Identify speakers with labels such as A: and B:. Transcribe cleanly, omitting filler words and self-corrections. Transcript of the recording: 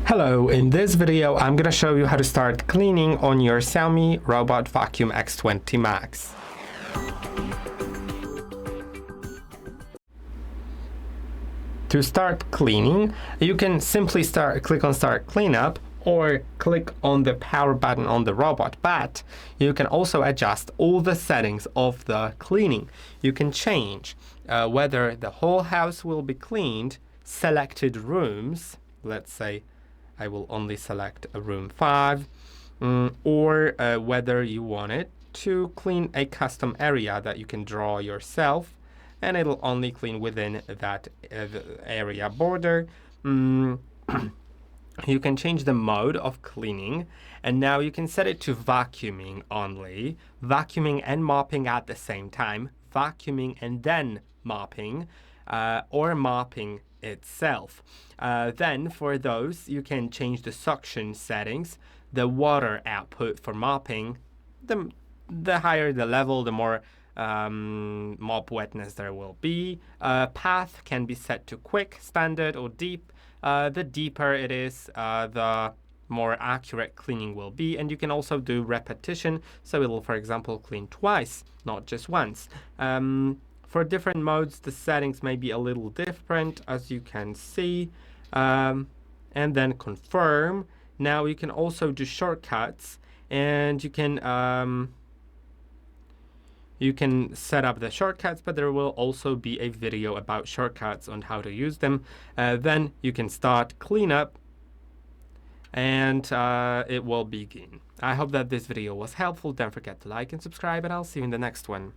A: Hello, in this video I'm going to show you how to start cleaning on your XIAOMI Robot Vacuum X20 Max. To start cleaning, you can simply click on Start Cleanup or click on the power button on the robot, but you can also adjust all the settings of the cleaning. You can change whether the whole house will be cleaned, selected rooms, let's say I will only select a room 5, or whether you want it to clean a custom area that you can draw yourself, and it'll only clean within that area border. You can change the mode of cleaning, and now you can set it to vacuuming only, vacuuming and mopping at the same time, vacuuming and then mopping, or mopping itself. Then for those, you can change the suction settings, the water output for mopping. The higher the level, the more mop wetness there will be. Path can be set to quick, standard, or deep. The deeper it is, the more accurate cleaning will be, and you can also do repetition, so it will, for example, clean twice, not just once. For different modes, the settings may be a little different, as you can see. And then confirm. Now you can also do shortcuts, and you can set up the shortcuts, but there will also be a video about shortcuts on how to use them. Then you can start cleanup, and it will begin. I hope that this video was helpful. Don't forget to like and subscribe, and I'll see you in the next one.